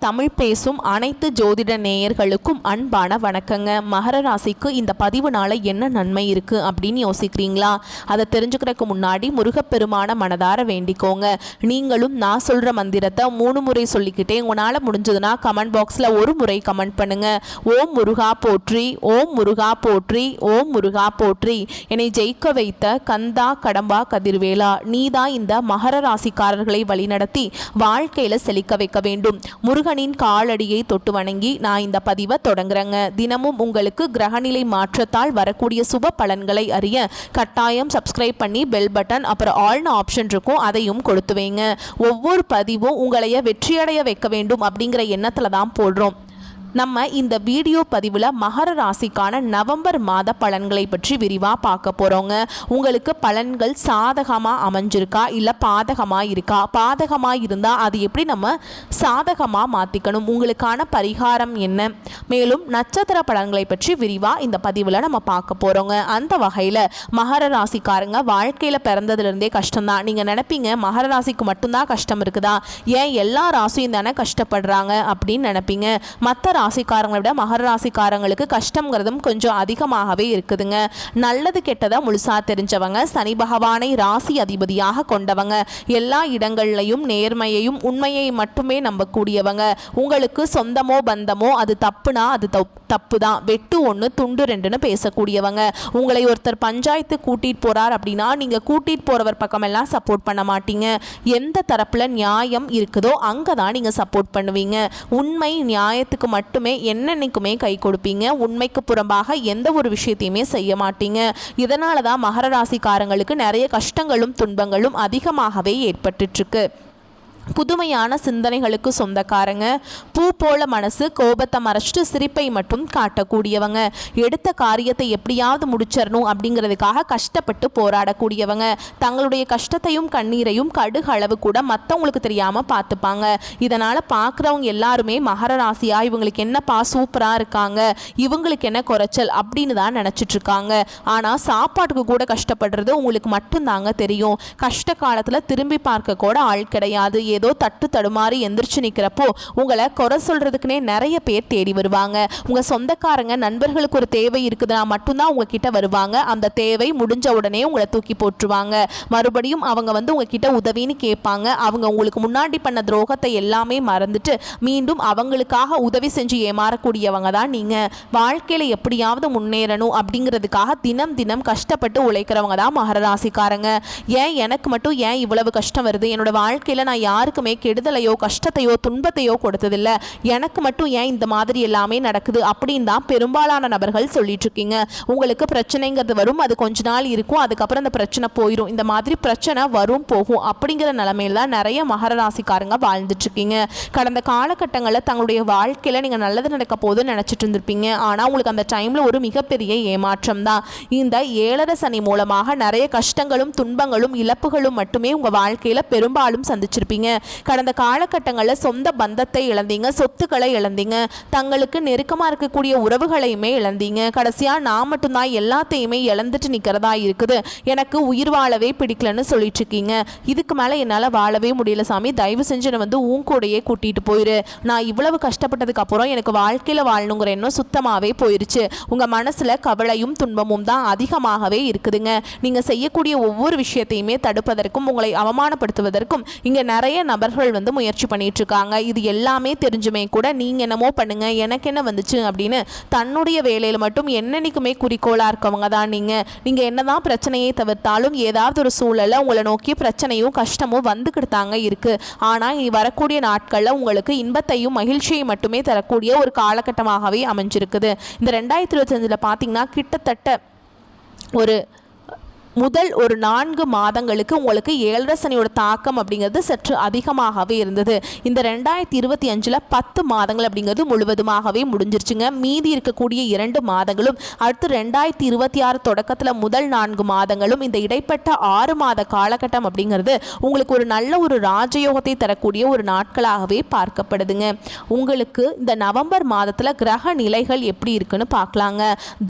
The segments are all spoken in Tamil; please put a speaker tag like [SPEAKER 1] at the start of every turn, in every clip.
[SPEAKER 1] தமிழ் பேசும் அனைத்து ஜோதிட நேயர்களுக்கும் அன்பான வணக்கங்க. மகர ராசிக்கு இந்த பதிவுனால என்ன நன்மை இருக்கு அப்படின்னு யோசிக்கிறீங்களா? அதை தெரிஞ்சுக்கிறதுக்கு முன்னாடி முருகப்பெருமான மனதார வேண்டிக்கோங்க. நீங்களும் நான் சொல்ற மந்திரத்தை 3 முறை சொல்லிக்கிட்டே உங்களால் முடிஞ்சதுன்னா கமெண்ட் பாக்ஸில் ஒரு முறை கமெண்ட் பண்ணுங்க. ஓம் முருகா போற்றி, ஓம் முருகா போற்றி, ஓம் முருகா போற்றி. என்னை ஜெயிக்க வைத்த கந்தா கடம்பா கதிர்வேலா, நீதான் இந்த மகர ராசிக்காரர்களை வழிநடத்தி வாழ்க்கையில செழிக்க வைக்க வேண்டும். முருகனின் காலடியை தொட்டு வணங்கி நான் இந்த பதிவை தொடங்குறேங்க. தினமும் உங்களுக்கு கிரகநிலை மாற்றத்தால் வரக்கூடிய சுப பலன்களை அறிய கட்டாயம் சப்ஸ்கிரைப் பண்ணி பெல் பட்டன் அப்புறம் ஆல்னு ஆப்ஷன் இருக்கும், அதையும் கொடுத்து வைங்க. ஒவ்வொரு பதிவும் உங்களைய வெற்றியடைய வைக்க வேண்டும் அப்படிங்கிற எண்ணத்துல தான் போடுறோம். நம்ம இந்த வீடியோ பதிவில் மகர ராசிக்கான நவம்பர் மாத பலன்களை பற்றி விரிவாக பார்க்க போகிறோங்க. உங்களுக்கு பலன்கள் சாதகமாக அமைஞ்சிருக்கா இல்லை பாதகமாக இருக்கா? பாதகமாக இருந்தால் அது எப்படி நம்ம சாதகமாக மாற்றிக்கணும்? உங்களுக்கான பரிகாரம் என்ன? மேலும் நட்சத்திர பலன்களை பற்றி விரிவாக இந்த பதிவில் நம்ம பார்க்க போகிறோங்க. அந்த வகையில் மகர ராசிக்காரங்க வாழ்க்கையில் பிறந்ததுலேருந்தே கஷ்டம்தான். நீங்கள் நினைப்பீங்க மகர ராசிக்கு மட்டும்தான் கஷ்டம் இருக்குதா, ஏன் எல்லா ராசியும் தானே கஷ்டப்படுறாங்க அப்படின்னு நினைப்பீங்க. மற்ற ராசிக்காரங்களை விட மகர ராசிக்காரங்களுக்கு கஷ்டங்கிறதும் கொஞ்சம் அதிகமாகவே இருக்குதுங்க. நல்லது கெட்டதை முழுசா தெரிஞ்சவங்க, சனி பகவானை ராசி அதிபதியாக கொண்டவங்க, எல்லா இடங்கள்லையும் நேர்மையையும் உண்மையை மட்டுமே நம்பக்கூடியவங்க. உங்களுக்கு சொந்தமோ பந்தமோ அது தப்புனா அது தப்பு தான், வெட்டு 1 துண்டு 2ன்னு பேசக்கூடியவங்க. உங்களை ஒருத்தர் பஞ்சாயத்து கூட்டிட்டு போறார் அப்படின்னா நீங்க கூட்டிட்டு போறவர் பக்கமெல்லாம் சப்போர்ட் பண்ண மாட்டீங்க. எந்த தரப்புல நியாயம் இருக்குதோ அங்கதான் நீங்க சப்போர்ட் பண்ணுவீங்க. உண்மை நியாயத்துக்கு மட்டுமே என்னன்னைக்குமே கை கொடுப்பீங்க. உண்மைக்கு புறம்பாக எந்த ஒரு விஷயத்தையுமே செய்ய மாட்டீங்க. இதனால தான் மகர ராசிக்காரங்களுக்கு நிறைய கஷ்டங்களும் துன்பங்களும் அதிகமாகவே ஏற்பட்டுட்டு இருக்கு. புதுமையான சிந்தனைகளுக்கு சொந்தக்காரங்க, பூ போல மனசு, கோபத்தை மறைச்சிட்டு சிரிப்பை மட்டும் காட்டக்கூடியவங்க, எடுத்த காரியத்தை எப்படியாவது முடிச்சிடணும் அப்படிங்கிறதுக்காக கஷ்டப்பட்டு போராடக்கூடியவங்க, தங்களுடைய கஷ்டத்தையும் கண்ணீரையும் கடுகு அளவு கூட மற்றவங்களுக்கு தெரியாமல் பார்த்துப்பாங்க. இதனால் பார்க்குறவங்க எல்லாருமே மகர ராசியா இவங்களுக்கு என்னப்பா சூப்பராக இருக்காங்க, இவங்களுக்கு என்ன குறைச்சல் அப்படின்னு தான் நினச்சிட்டு இருக்காங்க. ஆனால் சாப்பாட்டுக்கு கூட கஷ்டப்படுறது உங்களுக்கு மட்டும்தாங்க தெரியும். கஷ்ட காலத்தில் திரும்பி பார்க்க கூட ஆள் கிடையாது. ஏதோ தட்டு தடுமாறி எந்திரிச்சு நிற்கிறப்போ உங்களை குறை சொல்றதுக்குனே நிறைய பேர் தேடி வருவாங்க. உங்க சொந்தக்காரங்க நண்பர்களுக்கு ஒரு தேவை இருக்குதுன்னா மட்டும்தான் உங்ககிட்ட வருவாங்க. அந்த தேவை முடிஞ்ச உடனே உங்களை தூக்கி போட்டுருவாங்க. மறுபடியும் அவங்க வந்து உங்ககிட்ட உதவின்னு கேட்பாங்க. அவங்க உங்களுக்கு முன்னாடி பண்ண துரோகத்தை எல்லாமே மறந்துட்டு மீண்டும் அவங்களுக்காக உதவி செஞ்சு ஏமாறக்கூடியவங்க தான் நீங்க. வாழ்க்கையில எப்படியாவது முன்னேறணும் அப்படிங்கிறதுக்காக தினம் தினம் கஷ்டப்பட்டு உழைக்கிறவங்க தான் மகர ராசிக்காரங்க. ஏன் எனக்கு மட்டும் ஏன் இவ்வளவு கஷ்டம் வருது, என்னோட வாழ்க்கையில நான் யாருக்குமே கெடுதலையோ கஷ்டத்தையோ துன்பத்தையோ கொடுத்ததில்ல, எனக்கு மட்டும் ஏன் இந்த மாதிரி எல்லாமே நடக்குது அப்படின்னு தான் பெரும்பாலான நபர்கள் சொல்லிட்டு இருக்கீங்க. உங்களுக்கு பிரச்சனைங்கிறது வரும், அது கொஞ்ச நாள் இருக்கும், அதுக்கப்புறம் அந்த பிரச்சனை போயிடும். இந்த மாதிரி பிரச்சனை வரும் போகும் அப்படிங்கிற நிலைமையில தான் நிறைய மகர ராசிக்காரங்க வாழ்ந்துட்டு இருக்கீங்க. கடந்த காலகட்டங்களில் தங்களுடைய வாழ்க்கையில நீங்க நல்லது நடக்க போதுன்னு நினைச்சிட்டு இருந்திருப்பீங்க. ஆனா உங்களுக்கு அந்த டைம்ல ஒரு மிகப்பெரிய ஏமாற்றம் தான். இந்த 7.5 சனி மூலமாக நிறைய கஷ்டங்களும் துன்பங்களும் இழப்புகளும் மட்டுமே உங்க வாழ்க்கையில பெரும்பாலும் சந்திச்சிருப்பீங்க. கடந்த காலகட்டங்களில் சொந்த பந்தத்தை இழந்தீங்க, சொத்துக்களை இழந்தீங்க, தங்களுக்கு நெருக்கமாக இருக்கக்கூடிய உறவுகளையுமே இழந்தீங்க. கடைசியா நான் மட்டும்தான் எல்லாத்தையுமே இழந்துட்டு நிற்கிறதா இருக்குது, எனக்கு உயிர் வாழவே பிடிக்கலன்னு சொல்லிட்டு இருக்கீங்க. இதுக்கு மேலே என்னால் வாழவே முடியல சாமி, தயவு செஞ்சு என்னை வந்து உன் கூடையே கூட்டிட்டு போயிரு. நான் இவ்வளவு கஷ்டப்பட்டதுக்கு அப்புறம் எனக்கு வாழ்க்கையில் வாழணுங்கிற எண்ணம் சுத்தமாகவே போயிருச்சு. உங்கள் மனசில் கவலையும் துன்பமும் தான் அதிகமாகவே இருக்குதுங்க. நீங்கள் செய்யக்கூடிய ஒவ்வொரு விஷயத்தையுமே தடுப்பதற்கும் உங்களை அவமானப்படுத்துவதற்கும் இங்கே நிறைய நபர்கள் வந்து முயற்சி பண்ணிட்டு இருக்காங்க. இது எல்லாமே தெரிஞ்சுமே கூட நீங்க என்னமோ பண்ணுங்க எனக்கு என்ன வந்துச்சு அப்படின்னு தன்னுடைய வேலையில மட்டும் என்னன்னைக்குமே குறிக்கோளா இருக்கவங்க தான் நீங்க. நீங்க என்னதான் பிரச்சனையை தவிர்த்தாலும் ஏதாவது ஒரு சூழல்ல உங்களை நோக்கி பிரச்சனையும் கஷ்டமும் வந்துக்கிட்டு தாங்க இருக்கு. ஆனா இனி வரக்கூடிய நாட்கள்ல உங்களுக்கு இன்பத்தையும் மகிழ்ச்சியை மட்டுமே தரக்கூடிய ஒரு காலகட்டமாகவே அமைஞ்சிருக்குது. இந்த 2025 பாத்தீங்கன்னா கிட்டத்தட்ட முதல் ஒரு 4 மாதங்களுக்கு உங்களுக்கு 7.5 சனியோட தாக்கம் அப்படிங்கிறது சற்று அதிகமாகவே இருந்தது. இந்த 2025 10 மாதங்கள் அப்படிங்கிறது முழுவதுமாகவே முடிஞ்சிருச்சுங்க. மீதி இருக்கக்கூடிய 2 மாதங்களும் அடுத்து 2026 தொடக்கத்தில் முதல் 4 மாதங்களும் இந்த இடைப்பட்ட 6 மாத காலகட்டம் அப்படிங்கிறது உங்களுக்கு ஒரு நல்ல ஒரு ராஜயோகத்தை தரக்கூடிய ஒரு நாட்களாகவே பார்க்கப்படுதுங்க. உங்களுக்கு இந்த நவம்பர் மாதத்தில் கிரக நிலைகள் எப்படி இருக்குன்னு பார்க்கலாங்க.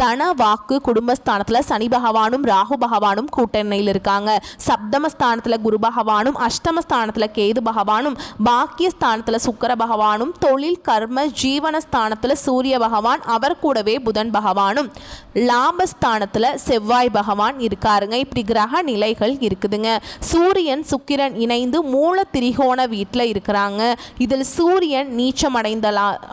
[SPEAKER 1] தன வாக்கு குடும்பஸ்தானத்தில் சனி பகவானும் ராகு பகவான் பகவானும் கூட்டணியில் இருக்காங்க. சப்தமஸ்தானத்துல குரு பகவானும், அஷ்டமஸ்தானத்துல கேது பகவானும், பாக்கியஸ்தானத்துல சுக்கிர பகவானும், தொழில் கர்ம ஜீவனஸ்தானத்துல சூரிய பகவான், அவர் கூடவே புதன் பகவானும், லாபஸ்தானத்துல செவ்வாய் பகவான் இருக்காருங்க. இப்படி கிரக நிலைகள் இருக்குதுங்க. சூரியன் சுக்கிரன் இணைந்து மூல திரிகோண வீட்டில் இருக்கிறாங்க. இதில் சூரியன் நீச்சம்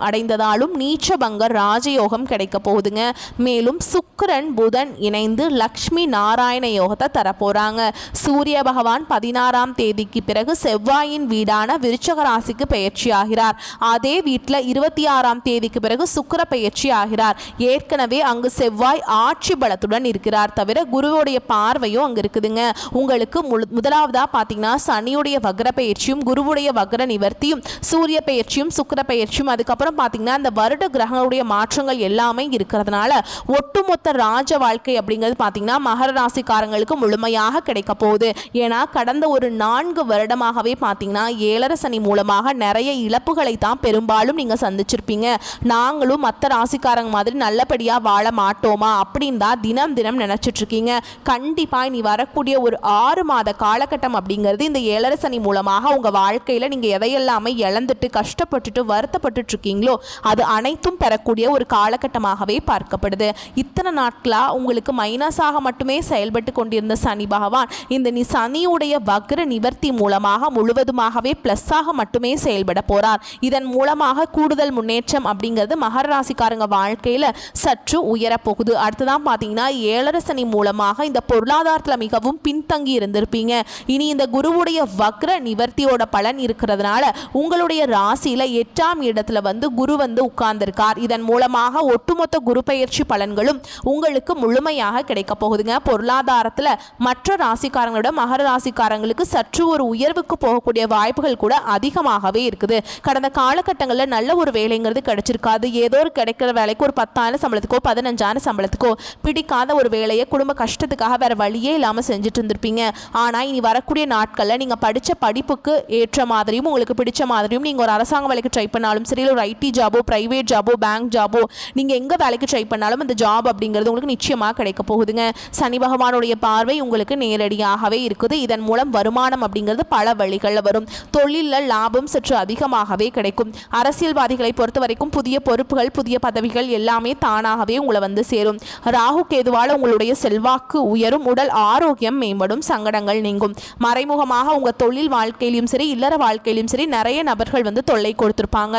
[SPEAKER 1] அடைந்ததாலும் நீச்சபங்க ராஜயோகம் கிடைக்க போகுதுங்க. மேலும் சுக்கிரன் புதன் இணைந்து லக்ஷ்மி நாராயண யோகத்தை தரப்போறாங்க. சூரிய பகவான் 16ஆம் தேதிக்கு பிறகு செவ்வாயின் வீடான விருச்சக ராசிக்கு பெயர்ச்சி ஆகிறார். அதே வீட்டில் 26ஆம் தேதிக்கு பிறகு சுக்கிர பெயர்ச்சி ஆகிறார். ஏற்கனவே அங்கு செவ்வாய் ஆட்சி பலத்துடன் இருக்கிறார். தவிர குருவுடைய பார்வையும் அங்க இருக்குதுங்க. உங்களுக்கு முதலாவதா பாத்தீங்கன்னா சனியுடைய வக்ர பெயர்ச்சியும், குருவுடைய வக்ர நிவர்த்தியும், சூரிய பெயர்ச்சியும், சுக்கிர பெயர்ச்சியும், அதுக்கப்புறம் பாத்தீங்கன்னா அந்த வருட கிரகங்களுடைய மாற்றங்கள் எல்லாமே இருக்கிறதுனால ஒட்டுமொத்த ராஜ வாழ்க்கை அப்படிங்கிறது பாத்தீங்கன்னா மகர ராசிக்காரங்களுக்கு முழுமையாக கிடைக்க போகுது. ஏன்னா கடந்த ஒரு 4 வருடமாகவே பாத்தீங்கன்னா 7 சனி மூலமாக நிறைய இழப்புகளை தான் பெரும்பாலும் நீங்க சந்திச்சிருப்பீங்க. நாங்களும் மற்ற ராசிக்காரங்க மாதிரி நல்லபடியா வாழ மாட்டோமா அப்படின்னு தான் தினம் தினம் நினைச்சிட்டு இருக்கீங்க. கண்டிப்பா இனி வரக்கூடிய ஒரு 6 மாத காலகட்டம் அப்படிங்கிறது இந்த 7 சனி மூலமாக உங்க வாழ்க்கையில நீங்க எதையெல்லாமே இழந்துட்டு கஷ்டப்பட்டுட்டு வருத்தப்பட்டு இருக்கீங்களோ அது அனைத்தும் பெறக்கூடிய ஒரு காலகட்டமாகவே பார்க்கப்படுது. இத்தனை நாட்களா உங்களுக்கு மைனஸாக மட்டுமே செயல்பட்டு கொண்டிருந்த சனி பகவான் இந்த சனியுடைய வக்ர நிவர்த்தி மூலமாக முழுவதுமாகவே பிளஸ்ஸாக மட்டுமே செயல்பட போறார். இதன் மூலமாக கூடுதல் முன்னேற்றம் அப்படிங்கிறது மகர ராசிக்காரங்க வாழ்க்கையில சற்று உயரப்போகுது. அடுத்ததான் பாத்தீங்கன்னா 7 சனி மூலமாக இந்த பொருளாதாரத்தில் மிகவும் பின்தங்கி இருந்திருப்பீங்க. இனி இந்த குருவுடைய வக்ர நிவர்த்தியோட பலன் இருக்கிறதுனால உங்களுடைய ராசியில 8ஆம் இடத்துல குரு உட்கார்ந்திருக்கார். இதன் மூலமாக ஒட்டுமொத்த குரு பெயர்ச்சி பலன்களும் உங்களுக்கு முழுமையாக கிடைக்க போகுதுங்க. பொருளாதாரத்தில் மற்ற ராசிக்காரங்களோட மகர ராசிக்காரங்களுக்கு சற்று ஒரு உயர்வுக்கு போகக்கூடிய வாய்ப்புகள் கூட அதிகமாகவே இருக்குது. கடந்த காலகட்டங்களில் நல்ல ஒரு வேலைங்கிறது கிடைச்சிருக்காது. ஏதோ ஒரு கிடைக்கிற வேலைக்கு ஒரு 10,000 சம்பளத்துக்கோ 15,000 சம்பளத்துக்கோ பிடிக்காத ஒரு வேலையை குடும்ப கஷ்டத்துக்காக வேற வழியே இல்லாமல் செஞ்சுட்டு இருந்திருப்பீங்க. ஆனால் இனி வரக்கூடிய நாட்களில் நீங்கள் படித்த படிப்புக்கு ஏற்ற மாதிரியும் உங்களுக்கு பிடிச்ச மாதிரியும் நீங்கள் ஒரு அரசாங்க வேலைக்கு ட்ரை பண்ணாலும் சரி, ஒரு ஐடி ஜாபோ, பிரைவேட் ஜாபோ, பேங்க் ஜாபோ, நீங்கள் எங்கே வேலைக்கு ட்ரை பண்ணாலும் அந்த ஜாப் அப்படிங்கிறது உங்களுக்கு நிச்சயமாக கிடைக்க போகுதுங்க. சனி பகவானுடைய பார்வை உங்களுக்கு நேரடியாகவே இருக்குது. இதன் மூலம் வருமானம் அப்படிங்கிறது பல வழிகளில் வரும். தொழிலில் லாபம் சற்று அதிகமாகவே கிடைக்கும். அரசியல்வாதிகளை பொறுத்த வரைக்கும் புதிய பொறுப்புகள், புதிய பதவிகள் எல்லாமே தானாகவே உங்களை சேரும். ராகு கேதுவால் உங்களுடைய செல்வாக்கு உயரும், உடல் ஆரோக்கியம் மேம்படும், சங்கடங்கள் நீங்கும். மறைமுகமாக உங்க தொழில் வாழ்க்கையிலும் சரி, இல்லற வாழ்க்கையிலும் சரி நிறைய நபர்கள் தொல்லை கொடுத்திருப்பாங்க.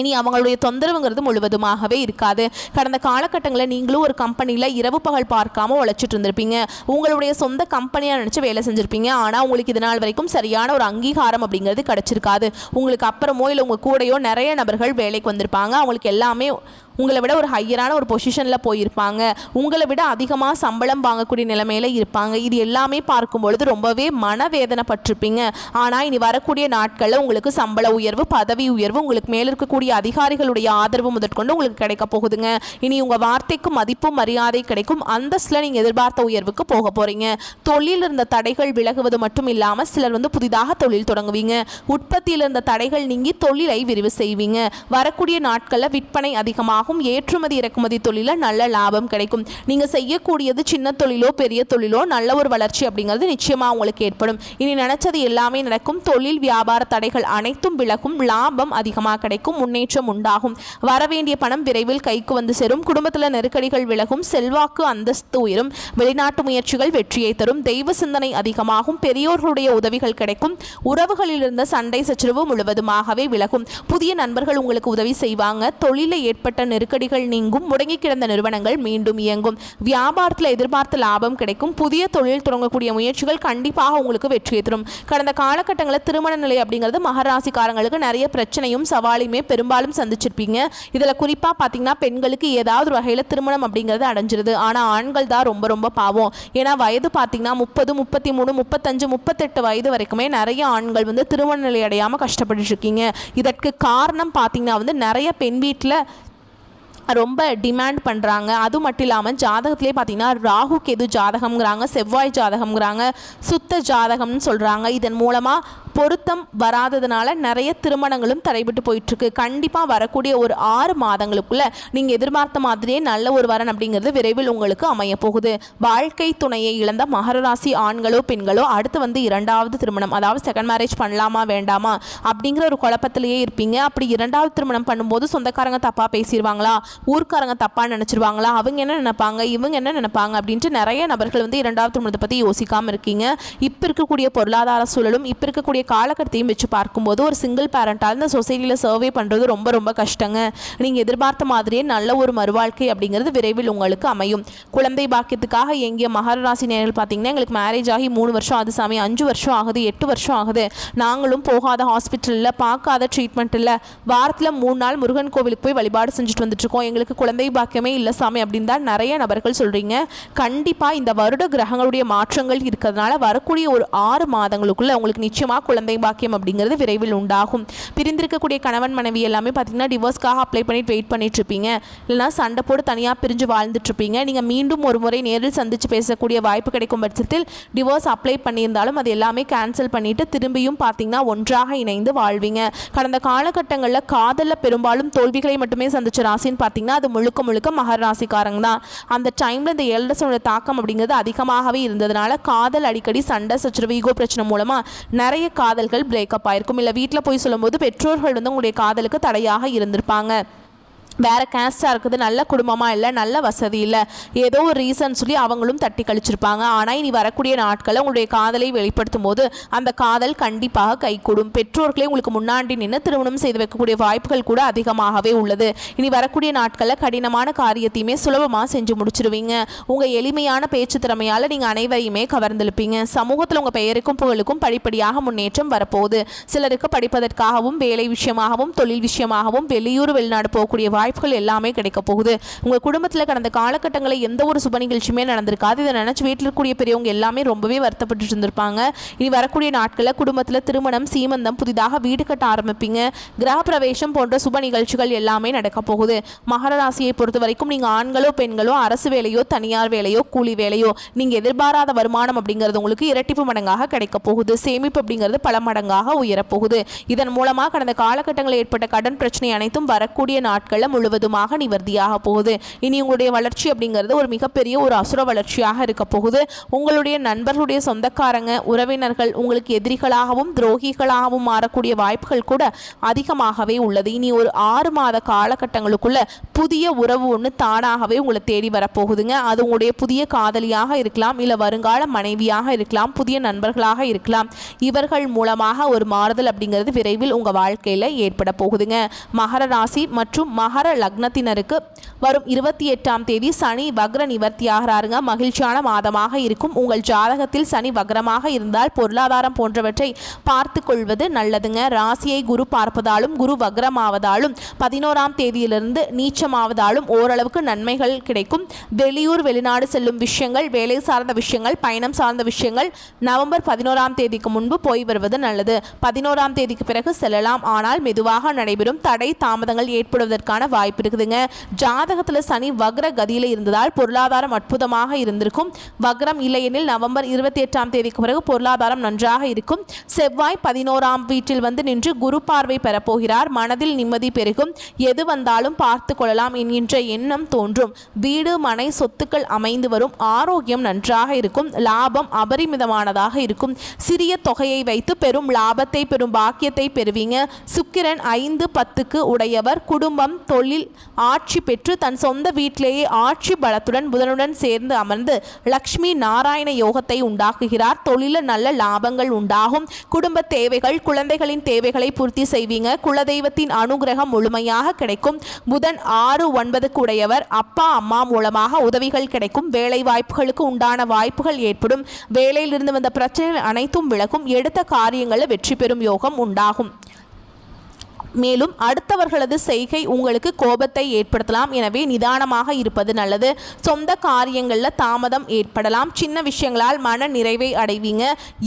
[SPEAKER 1] இனி அவங்களுடைய தொந்தரவுங்கிறது முழுவதுமாகவே இருக்காது. கடந்த காலகட்டங்களில் நீங்களும் ஒரு கம்பெனியில் இரவு பகல் பார்க்காம உழைச்சிட்டு இருந்திருப்பீங்க. உங்களுடைய சொந்த கம்பெனியாக நினச்சி வேலை செஞ்சுருப்பீங்க. ஆனால் உங்களுக்கு இது நாள் வரைக்கும் சரியான ஒரு அங்கீகாரம் அப்படிங்கிறது கிடச்சிருக்காது. உங்களுக்கு அப்புறமோ இல்லை உங்கள் கூடையோ நிறைய நபர்கள் வேலைக்கு வந்திருப்பாங்க. அவங்களுக்கு எல்லாமே உங்களை விட ஒரு ஹையரான ஒரு பொசிஷனில் போயிருப்பாங்க. உங்களை விட அதிகமாக சம்பளம் வாங்கக்கூடிய நிலைமையில் இருப்பாங்க. இது எல்லாமே பார்க்கும்பொழுது ரொம்பவே மனவேதனைப்பட்டிருப்பீங்க. ஆனால் இனி வரக்கூடிய நாட்களில் உங்களுக்கு சம்பள உயர்வு, பதவி உயர்வு, உங்களுக்கு மேலே இருக்கக்கூடிய அதிகாரிகளுடைய ஆதரவு முதற்கொண்டு உங்களுக்கு கிடைக்க போகுதுங்க. இனி உங்கள் வார்த்தைக்கு மதிப்பும் மரியாதை கிடைக்கும். அந்தஸ்தில் நீங்கள் எதிர்பார்த்த உயர்வுக்கு போக போகிறீங்க. தொழில் இருந்த தடைகள் விலகுவது மட்டும் இல்லாமல் சிலர் புதிதாக தொழில் தொடங்குவீங்க. உற்பத்தியில் இருந்த தடைகள் நீங்கி தொழிலை விரிவு செய்வீங்க. வரக்கூடிய நாட்களில் விற்பனை அதிகமாக ஏற்றுமதி இறக்குமதி தொழில நல்ல லாபம் கிடைக்கும். நீங்க செய்யக்கூடியது சின்ன தொழிலோ பெரிய தொழிலோ நல்ல ஒரு வளர்ச்சி அப்படிங்கிறது நிச்சயமா உங்களுக்கு ஏற்படும். இனி நினைச்சது எல்லாமே நடக்கும். தொழில் வியாபார தடைகள் அனைத்தும் விலகும். லாபம் அதிகமாக கிடைக்கும். முன்னேற்றம் உண்டாகும். வரவேண்டிய பணம் விரைவில் கைக்கு சேரும். குடும்பத்தில் நெருக்கடிகள் விலகும். செல்வாக்கு அந்தஸ்து உயரும். வெளிநாட்டு முயற்சிகள் வெற்றியை தரும். தெய்வ சிந்தனை அதிகமாகும். பெரியோர்களுடைய உதவிகள் கிடைக்கும். உறவுகளில் இருந்த சண்டை சச்சரவு முழுவதுமாகவே விலகும். புதிய நண்பர்கள் உங்களுக்கு உதவி செய்வாங்க. தொழிலில் ஏற்பட்ட நெருக்கடிகள் நீங்கும். முடங்கி கிடந்த நிறுவனங்கள் மீண்டும் இயங்கும். வியாபாரத்தில் எதிர்பார்த்த லாபம் கிடைக்கும். புதிய தொழில் தொடங்கக்கூடிய முயற்சிகள் கண்டிப்பாக உங்களுக்கு வெற்றியை தரும். கடந்த காலகட்டங்களில் திருமண நிலை அப்படிங்கிறது மகராசிக்காரங்களுக்கு நிறைய பிரச்சனையும் சவாலையுமே பெரும்பாலும் சந்திச்சிருப்பீங்க. இதில் குறிப்பாக பார்த்தீங்கன்னா பெண்களுக்கு ஏதாவது ஒரு வகையில் திருமணம் அப்படிங்கிறது அடைஞ்சிருது. ஆனால் ஆண்கள் தான் ரொம்ப ரொம்ப பாவம். ஏன்னா வயது பார்த்தீங்கன்னா 30, 33, 35, 38 வயது வரைக்குமே நிறைய ஆண்கள் திருமண நிலை அடையாமல் கஷ்டப்பட்டு இருக்கீங்க. இதற்கு காரணம் பார்த்தீங்கன்னா நிறைய பெண் வீட்டில் ரொம்ப டிமாண்ட் பண்ணுறாங்க. அது மட்டும் இல்லாமல் ஜாதகத்திலே பார்த்தீங்கன்னா ராகு கேது ஜாதகம்ங்கிறாங்க, செவ்வாய் ஜாதகம்ங்கிறாங்க, சுத்த ஜாதகம்னு சொல்கிறாங்க. இதன் மூலமாக பொருத்தம் வராததுனால நிறைய திருமணங்களும் தடைபட்டு போயிட்டு இருக்கு. கண்டிப்பாக வரக்கூடிய ஒரு 6 மாதங்களுக்குள்ள நீங்கள் எதிர்பார்த்த மாதிரியே நல்ல ஒரு வரன் அப்படிங்கிறது விரைவில் உங்களுக்கு அமைய போகுது. வாழ்க்கை துணையை இழந்த மகர ராசி ஆண்களோ பெண்களோ அடுத்து இரண்டாவது திருமணம், அதாவது செகண்ட் மேரேஜ் பண்ணலாமா வேண்டாமா அப்படிங்கிற ஒரு குழப்பத்திலேயே இருப்பீங்க. அப்படி இரண்டாவது திருமணம் பண்ணும்போது சொந்தக்காரங்க தப்பாக பேசிடுவாங்களா, ஊர்க்காரங்க தப்பாக நினச்சிருவாங்களா, அவங்க என்ன நினைப்பாங்க, இவங்க என்ன நினைப்பாங்க அப்படின்ட்டு நிறைய நபர்கள் இரண்டாவது திருமணத்தை பற்றி யோசிக்காமல் இருக்கீங்க. இப்போ இருக்கக்கூடிய பொருளாதார சூழலும் இப்போ இருக்கக்கூடிய காலகட்டத்தையும் வச்சு பார்க்கும்போது ஒரு சிங்கிள் பேரண்டால் இந்த சொசைட்டியில் சர்வே பண்ணுறது ரொம்ப ரொம்ப கஷ்டங்க. நீங்கள் எதிர்பார்த்த மாதிரியே நல்ல ஒரு மறுவாழ்க்கை அப்படிங்கிறது விரைவில் உங்களுக்கு அமையும். குழந்தை பாக்கியத்துக்காக எங்கிய மகர ராசி நேயர்கள் பார்த்தீங்கன்னா, எங்களுக்கு மேரேஜ் ஆகி 3 வருஷம் ஆகுது சாமி, 5 வருஷம் ஆகுது, 8 வருஷம் ஆகுது, நாங்களும் போகாத ஹாஸ்பிட்டலில் பார்க்காத ட்ரீட்மெண்ட் இல்லை, வாரத்தில் 3 நாள் முருகன் கோவிலுக்கு போய் வழிபாடு செஞ்சுட்டு வந்துட்டுருக்கோம், எங்களுக்கு குழந்தை பாக்கியமே இல்லை சாமி அப்படின்னு தான் நிறைய நபர்கள் சொல்கிறீங்க. கண்டிப்பாக இந்த வருட கிரகங்களுடைய மாற்றங்கள் இருக்கிறதுனால வரக்கூடிய ஒரு 6 மாதங்களுக்குள்ள உங்களுக்கு நிச்சயமாக குழந்தை பாக்கியம் அப்படிங்கிறது விரைவில் உண்டாகும். பிரிந்திருக்கக்கூடிய கணவன் மனைவி எல்லாமே பார்த்தீங்கன்னா டிவோர்ஸ்க்காக அப்ளை பண்ணிட்டு வெயிட் பண்ணிட்டு இருப்பீங்க, இல்லைனா சண்டை போட்டு தனியாக பிரிஞ்சு வாழ்ந்துட்டு இருப்பீங்க. நீங்கள் மீண்டும் ஒரு முறை நேரில் சந்தித்து பேசக்கூடிய வாய்ப்பு கிடைக்கும் பட்சத்தில் டிவோர்ஸ் அப்ளை பண்ணியிருந்தாலும் அது எல்லாமே கேன்சல் பண்ணிட்டு திரும்பியும் பார்த்தீங்கன்னா ஒன்றாக இணைந்து வாழ்வீங்க. கடந்த காலகட்டங்களில் காதலில் பெரும்பாலும் தோல்விகளை மட்டுமே சந்திச்ச ராசின்னு பார்த்தீங்கன்னா அது முழுக்க முழுக்க மகர ராசிக்காரங்க தான். அந்த டைமில் இந்த எல்டர்ஸோட தாக்கம் அப்படிங்கிறது அதிகமாகவே இருந்ததுனால காதல் அடிக்கடி சண்டை சச்சரவு ஈகோ பிரச்சனை மூலமாக நிறைய காதல்கள் பிரேக்கப் ஆயிருக்கும். இல்லை வீட்டில் போய் சொல்லும்போது பெற்றோர்கள் உங்களுடைய காதலுக்கு தடையாக இருந்திருப்பாங்க. வேறு கேஸ்டாக இருக்குது, நல்ல குடும்பமாக இல்லை, நல்ல வசதி இல்லை, ஏதோ ஒரு ரீசன் சொல்லி அவங்களும் தட்டி கழிச்சிருப்பாங்க. ஆனால் இனி வரக்கூடிய நாட்களில் உங்களுடைய காதலை வெளிப்படுத்தும் போது அந்த காதல் கண்டிப்பாக கைகூடும். பெற்றோர்களே உங்களுக்கு முன்னாடி நின்று திருமணம் செய்து வைக்கக்கூடிய வாய்ப்புகள் கூட அதிகமாகவே உள்ளது. இனி வரக்கூடிய நாட்களில் கடினமான காரியத்தையுமே சுலபமாக செஞ்சு முடிச்சிருவீங்க. உங்கள் எளிமையான பேச்சு திறமையால் நீங்கள் அனைவரையுமே கவர்ந்தெழுப்பீங்க. சமூகத்தில் உங்கள் பெயருக்கும் புகழுக்கும் படிப்படியாக முன்னேற்றம் வரப்போகுது. சிலருக்கு படிப்பதற்காகவும் வேலை விஷயமாகவும் தொழில் விஷயமாகவும் வெளியூர் வெளிநாடு போகக்கூடிய வாய்ப்புகள் எல்லாமே கிடைக்க போகுது. உங்கள் குடும்பத்தில் கடந்த காலகட்டங்களில் எந்த ஒரு சுப நிகழ்ச்சியுமே நடந்திருக்காது. இதை நினச்சி வீட்டில் இருக்கக்கூடிய பெரியவங்க எல்லாமே ரொம்பவே வருத்தப்பட்டு இருந்திருப்பாங்க. இனி வரக்கூடிய நாட்களில் குடும்பத்தில் திருமணம், சீமந்தம், புதிதாக வீடு கட்ட ஆரம்பிப்பீங்க. கிரக பிரவேசம் போன்ற சுப நிகழ்ச்சிகள் எல்லாமே நடக்க போகுது. மகர ராசியை பொறுத்த வரைக்கும் நீங்கள் ஆண்களோ பெண்களோ அரசு வேலையோ தனியார் வேலையோ கூலி வேலையோ நீங்கள் எதிர்பாராத வருமானம் அப்படிங்கிறது உங்களுக்கு இரட்டிப்பு மடங்காக கிடைக்க போகுது. சேமிப்பு அப்படிங்கிறது பல மடங்காக உயரப்போகுது. இதன் மூலமாக கடந்த காலகட்டங்களில் ஏற்பட்ட கடன் பிரச்சனை அனைத்தும் வரக்கூடிய நாட்களில் முழுவதுமாக நிவர்த்தியாக போகுது. இனி உங்களுடைய வளர்ச்சி அப்படிங்கிறது ஒரு மிகப்பெரிய ஒரு அசுர வளர்ச்சியாக இருக்க போகுது. உங்களுடைய நண்பர்களுடைய சொந்தக்காரங்க உறவினர்கள் உங்களுக்கு எதிரிகளாகவும் துரோகிகளாகவும் மாறக்கூடிய வாய்ப்புகள் கூட அதிகமாகவே உள்ளது. இனி ஒரு 6 மாத காலகட்டங்களுக்குள்ள புதிய உறவு ஒன்று தானாகவே உங்களை தேடி வரப்போகுதுங்க. அது உங்களுடைய புதிய காதலியாக இருக்கலாம், இல்லை வருங்கால மனைவியாக இருக்கலாம், புதிய நண்பர்களாக இருக்கலாம். இவர்கள் மூலமாக ஒரு மாறுதல் அப்படிங்கிறது விரைவில் உங்கள் வாழ்க்கையில் ஏற்பட போகுதுங்க. மகர ராசி மற்றும் மகர லக்னத்தினருக்கு வரும் 28ஆம் தேதி சனி வக்ர நிவர்த்தி ஆகிறாருங்க. மகிழ்ச்சியான மாதமாக இருக்கும். உங்கள் ஜாதகத்தில் சனி வக்ரமாக இருந்தால் பொருளாதாரம் போன்றவற்றை பார்த்து கொள்வது நல்லதுங்க. ராசியை குரு பார்ப்பதாலும் குரு வக்ரமாவதாலும் 11ஆம் தேதியிலிருந்து நீச்சமாவதாலும் ஓரளவுக்கு நன்மைகள் கிடைக்கும். வெளியூர் வெளிநாடு செல்லும் விஷயங்கள், வேலை சார்ந்த விஷயங்கள், பயணம் சார்ந்த விஷயங்கள் நவம்பர் 11ஆம் தேதிக்கு முன்பு போய் வருவது நல்லது. 11ஆம் தேதிக்கு பிறகு செல்லலாம், ஆனால் மெதுவாக நடைபெறும். தடை தாமதங்கள் ஏற்படுவதற்கான வாய்ப்பு இருக்குதுங்க. ஜாதகத்தில் சனி வக்ர கதியில் இருந்ததால் பொருளாதாரம் அற்புதமாக இருந்திருக்கும். வக்ரம் இல்லையெனில் நவம்பர் 28ஆம் தேதிக்கு பிறகு பொருளாதாரம் நன்றாக இருக்கும். செவ்வாய் 11ஆம் வீட்டில் நின்று குரு பார்வை பெறப்போகிறார். மனதில் நிம்மதி பெருகும். எது வந்தாலும் பார்த்து கொள்ளலாம் என்கின்ற எண்ணம் தோன்றும். வீடு மனை சொத்துக்கள் அமைந்து வரும். ஆரோக்கியம் நன்றாக இருக்கும். லாபம் அபரிமிதமானதாக இருக்கும். சிறிய தொகையை வைத்து பெரும் லாபத்தை பெரும் பாக்கியத்தை பெறுவீங்க. சுக்கிரன் 5-10க்கு உடையவர். குடும்பம் தொழில் ஆட்சி பெற்று தன் சொந்த வீட்டிலேயே ஆட்சி பலத்துடன் புதனுடன் சேர்ந்து அமர்ந்து லக்ஷ்மி நாராயண யோகத்தை உண்டாக்குகிறார். தொழில நல்ல லாபங்கள் உண்டாகும். குடும்ப தேவைகள், குழந்தைகளின் தேவைகளை பூர்த்தி செய்வீங்க. குலதெய்வத்தின் அனுகிரகம் முழுமையாக கிடைக்கும். புதன் 6-9க்கு உடையவர். அப்பா அம்மா மூலமாக உதவிகள் கிடைக்கும். வேலை வாய்ப்புகளுக்கு உண்டான வாய்ப்புகள் ஏற்படும். வேலையிலிருந்து வந்த பிரச்சனைகள் அனைத்தும் விலகும். எடுத்த காரியங்களில் வெற்றி பெறும் யோகம் உண்டாகும். மேலும் அடுத்தவர்களது செய்கை உங்களுக்கு கோபத்தை ஏற்படுத்தலாம். எனவே நிதானமாக இருப்பது நல்லது. சொந்த காரியங்களில் தாமதம் ஏற்படலாம். சின்ன விஷயங்களால் மன நிறைவை அடைவீங்க.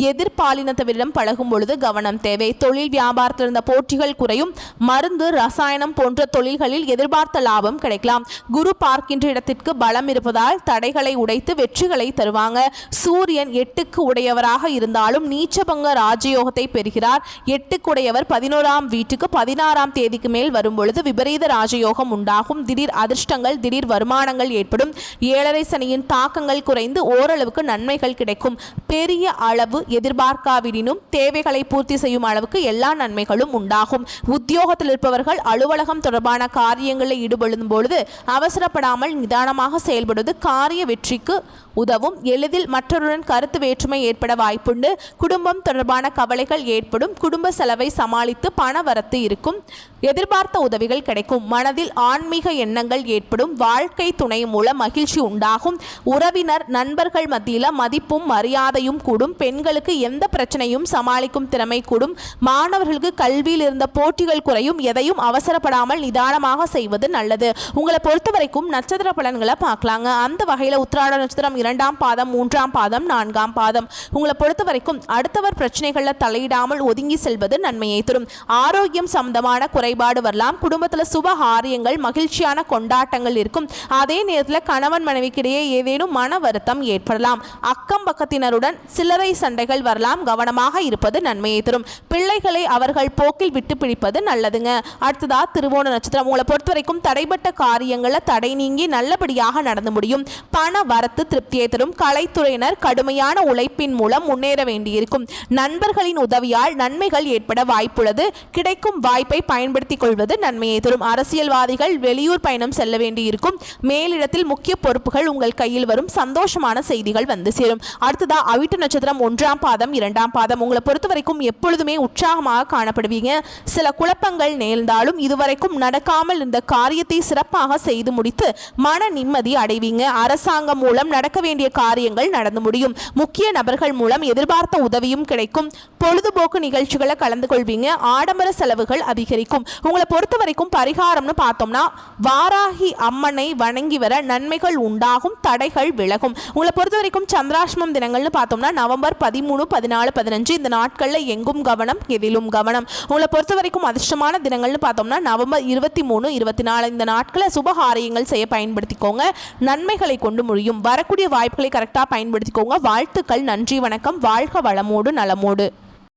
[SPEAKER 1] எதிர்பாலினத்தவரிடம் பழகும் பொழுது கவனம் தேவை. தொழில் வியாபாரத்தில் இருந்த போட்டிகள் குறையும். மருந்து ரசாயனம் போன்ற தொழில்களில் எதிர்பார்த்த லாபம் கிடைக்கலாம். குரு பார்க்கின்ற இடத்திற்கு பலம் இருப்பதால் தடைகளை உடைத்து வெற்றிகளை தருவாங்க. சூரியன் 8க்கு உடையவராக இருந்தாலும் நீச்சபங்க ராஜயோகத்தை பெறுகிறார். 8க்கு உடையவர் 11ஆம் வீட்டுக்கு 16ஆம் தேதிக்கு மேல் வரும்பொழுது விபரீத ராஜயோகம் உண்டாகும். திடீர் அதிர்ஷ்டங்கள், திடீர் வருமானங்கள் ஏற்படும். 7.5 சனியின் தாக்கங்கள் குறைந்து ஓரளவுக்கு நன்மைகள் கிடைக்கும். பெரிய அளவு எதிர்பார்க்காவிடனும் தேவைகளை பூர்த்தி செய்யும் அளவுக்கு எல்லா நன்மைகளும் உண்டாகும். உத்தியோகத்தில் இருப்பவர்கள் அலுவலகம் தொடர்பான காரியங்களில் ஈடுபடும் பொழுது அவசரப்படாமல் நிதானமாக செயல்படுவது காரிய வெற்றிக்கு உதவும். எளிதில் மற்றவருடன் கருத்து வேற்றுமை ஏற்பட வாய்ப்புண்டு. குடும்பம் தொடர்பான கவலைகள் ஏற்படும். குடும்ப செலவை சமாளித்து பண வரத்து இருக்கும். எதிர்பார்த்த உதவிகள் கிடைக்கும். மனதில் ஆன்மீக எண்ணங்கள் ஏற்படும். வாழ்க்கை துணை மூலம் மகிழ்ச்சி உண்டாகும். உறவினர் நண்பர்கள் மத்தியில் மதிப்பும் மரியாதையும் கூடும். பெண்களுக்கு எந்த பிரச்சனையும் சமாளிக்கும் திறமை கூடும். மாணவர்களுக்கு கல்வியில் இருந்த போட்டிகள் குறையும். எதையும் அவசரப்படாமல் நிதானமாக செய்வது நல்லது. உங்களை பொறுத்த வரைக்கும் நட்சத்திர பலன்களை பார்க்கலாங்க. அந்த வகையில் உத்திராட நட்சத்திரம் 2ஆம் பாதம், 3ஆம் பாதம், 4ஆம் பாதம். உங்களை பொறுத்த வரைக்கும் அடுத்தவர் பிரச்சனைகளில் தலையிடாமல் ஒதுங்கி செல்வது நன்மையை தரும். ஆரோக்கியம் சம்பந்தமான குறைபாடு வரலாம். குடும்பத்தில் சுப காரியங்கள், மகிழ்ச்சியான கொண்டாட்டங்கள் இருக்கும். அதே நேரத்தில் கணவன் மனைவிக்கிடையே ஏதேனும் மன வருத்தம் ஏற்படலாம். அக்கம் பக்கத்தினருடன் சில்லறை சண்டைகள் வரலாம். கவனமாக இருப்பது நன்மையை தரும். பிள்ளைகளை அவர்கள் போக்கில் விட்டு பிடிப்பது நல்லதுங்க. அடுத்ததா திருவோண நட்சத்திரம். உங்களை பொறுத்த வரைக்கும் தடைப்பட்ட காரியங்களில் தடை நீங்கி நல்லபடியாக நடந்து முடியும். பண வரத்து திருப்தியை தரும். கலைத்துறையினர் கடுமையான உழைப்பின் மூலம் முன்னேற வேண்டியிருக்கும். நண்பர்களின் உதவியால் நன்மைகள் ஏற்பட வாய்ப்புள்ளது. கிடைக்கும் வாய்ப்பை பயன்படுத்திக் கொள்வது நன்மையை தரும். அரசியல்வாதிகள் வெளியூர் பயணம் செல்ல வேண்டியிருக்கும். மேலிடத்தில் முக்கிய பொறுப்புகள் உங்கள் கையில் வரும். சந்தோஷமான செய்திகள் வந்து சேரும். அடுத்ததா அவிட்ட நட்சத்திரம் 1ஆம் பாதம், 2ஆம் பாதம். உங்களை பொறுத்த வரைக்கும் எப்பொழுதுமே உற்சாகமாக காணப்படுவீங்க. சில குழப்பங்கள் நேர்ந்தாலும் இதுவரைக்கும் நடக்காமல் இருந்த காரியத்தை சிறப்பாக செய்து முடித்து மன நிம்மதி அடைவீங்க. அரசாங்கம் மூலம் நடக்க வேண்டிய காரியங்கள் நடந்து முடியும். முக்கிய நபர்கள் மூலம் எதிர்பார்த்த உதவியும் கிடைக்கும். பொழுதுபோக்கு நிகழ்ச்சிகளை கலந்து கொள்வீங்க. ஆடம்பர செலவுகள் அதிகரிக்கும். உங்களை பொறுத்த வரைக்கும் பரிகாரம்னு பார்த்தோம்னா வாராகி அம்மனை வணங்கி வர நன்மைகள் உண்டாகும். தடைகள் விலகும். உங்களை பொறுத்த வரைக்கும் சந்திராஷ்டமம் தினங்கள்னு பார்த்தோம்னா நவம்பர் 13, 14, 15. இந்த நாட்களில் எங்கும் கவனம், எதிலும் கவனம். உங்களை பொறுத்த வரைக்கும் அதிர்ஷ்டமான தினங்கள்னு பார்த்தோம்னா நவம்பர் 23, 24. இந்த நாட்களை சுபகாரியங்கள் செய்ய பயன்படுத்திக்கோங்க. நன்மைகளை கொண்டு முடியும். வரக்கூடிய வாய்ப்புகளை கரெக்டாக பயன்படுத்திக்கோங்க. வாழ்த்துக்கள். நன்றி, வணக்கம். வாழ்க வளமோடு நலமோடு.